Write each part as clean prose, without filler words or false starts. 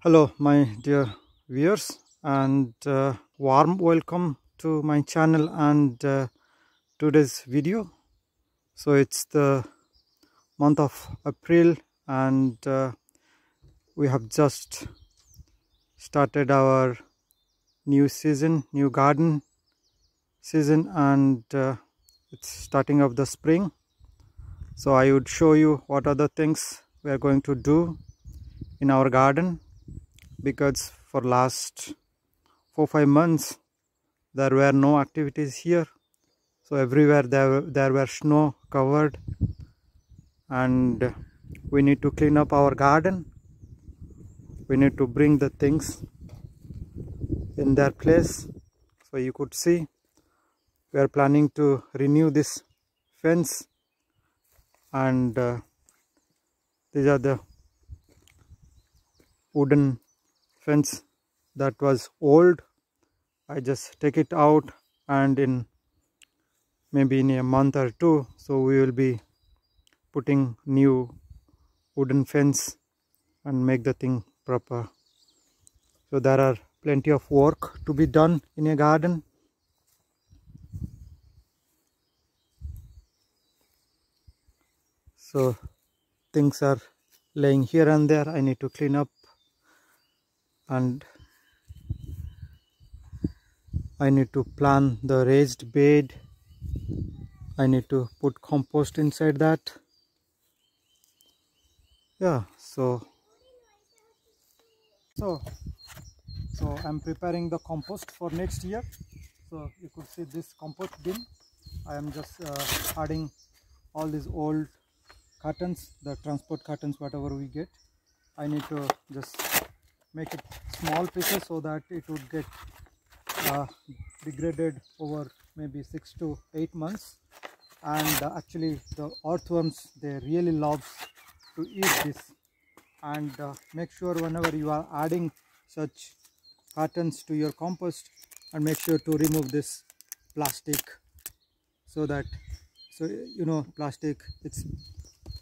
Hello, my dear viewers, and warm welcome to my channel and today's video. So it's the month of April, and we have just started our new season, new garden season, and it's starting of the spring. So I would show you what are the things we are going to do in our garden, because for last 4-5 months there were no activities here. So everywhere there were snow covered, and we need to clean up our garden. We need to bring the things in their place. So you could see we are planning to renew this fence, and these are the wooden fence that was old. I just take it out, and in maybe in a month or two, so we will be putting new wooden fence and make the thing proper. So there are plenty of work to be done in a garden. So things are laying here and there. I need to clean up, and I need to plant the raised bed. I need to put compost inside that. Yeah, so I'm preparing the compost for next year. So you could see this compost bin. I am just adding all these old cartons, the transport cartons, whatever we get. I need to just make it small pieces so that it would get degraded over maybe 6 to 8 months. And actually the earthworms, they really love to eat this. And make sure whenever you are adding such cartons to your compost, and make sure to remove this plastic, so that plastic, it's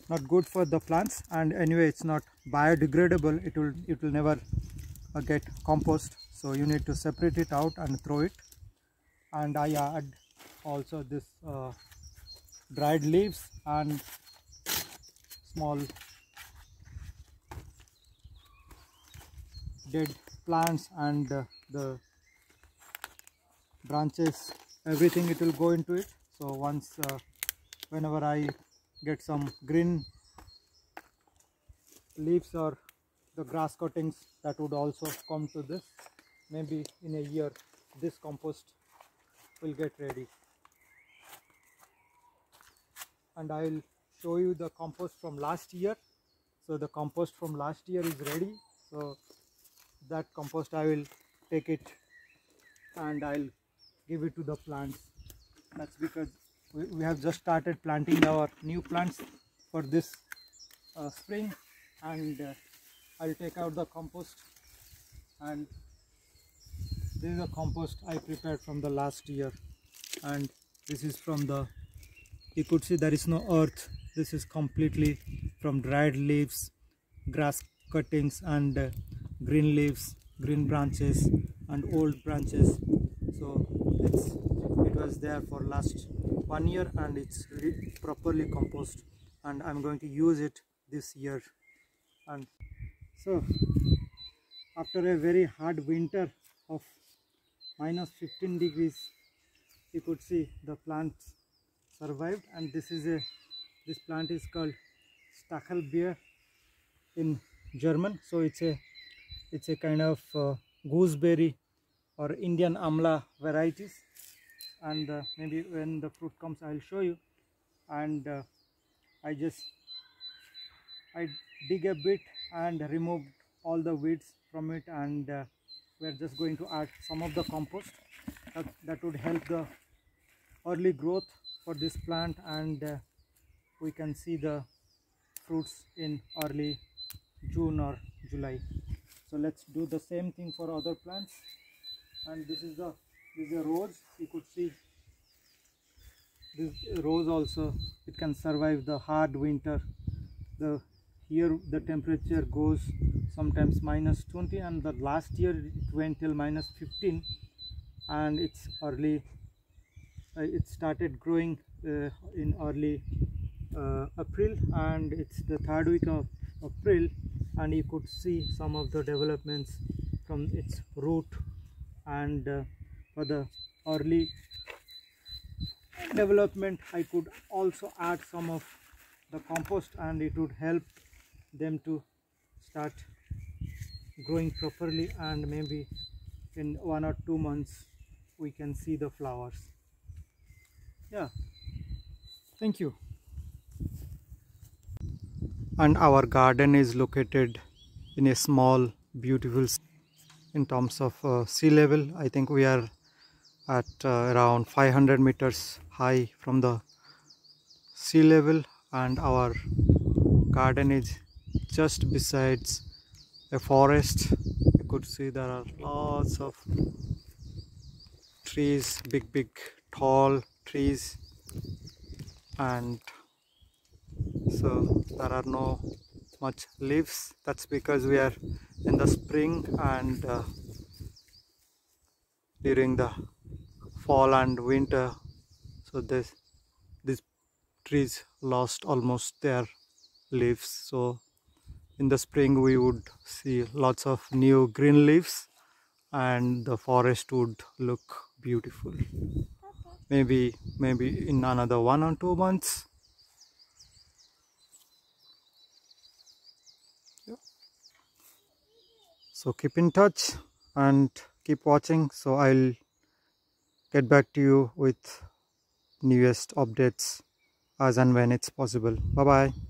not good for the plants, and anyway it's not biodegradable. It will never get compost, so you need to separate it out and throw it. And I add also this dried leaves and small dead plants, and the branches, everything, it will go into it. So once whenever I get some green leaves or the grass cuttings, that would also come to this. Maybe in a year this compost will get ready, and I will show you the compost from last year. So the compost from last year is ready. So that compost I will take it and I'll give it to the plants. That's because we have just started planting our new plants for this spring, and I'll take out the compost. And this is the compost I prepared from the last year, and this is from the, you could see there is no earth. This is completely from dried leaves, grass cuttings, and green leaves, green branches and old branches. So it was there for last 1 year, and it's properly composed, and I'm going to use it this year. And so after a very hard winter of minus 15 degrees, you could see the plants survived. And this plant is called Stachelbeer in German. So it's a kind of gooseberry or Indian amla varieties, and maybe when the fruit comes I'll show you. And I dig a bit and remove all the weeds from it, and we're just going to add some of the compost that would help the early growth for this plant, and we can see the fruits in early June or July. So let's do the same thing for other plants. And this is a rose. You could see this rose also, it can survive the hard winter. The here the temperature goes sometimes -20, and the last year it went till -15, and it's early. It started growing in early April, and it's the third week of April, and you could see some of the developments from its root. And for the early development, I could also add some of the compost, and it would help them to start growing properly, and maybe in 1 or 2 months we can see the flowers. Yeah, thank you. And our garden is located in a small beautiful, in terms of sea level, I think we are at around 500 meters high from the sea level, and our garden is just besides a forest. You could see there are lots of trees, big tall trees, and so there are no much leaves. That's because we are in the spring, and during the fall and winter, so these trees lost almost their leaves. So in the spring we would see lots of new green leaves, and the forest would look beautiful. Maybe in another 1 or 2 months. So keep in touch and keep watching. So I'll get back to you with newest updates as and when it's possible. Bye bye.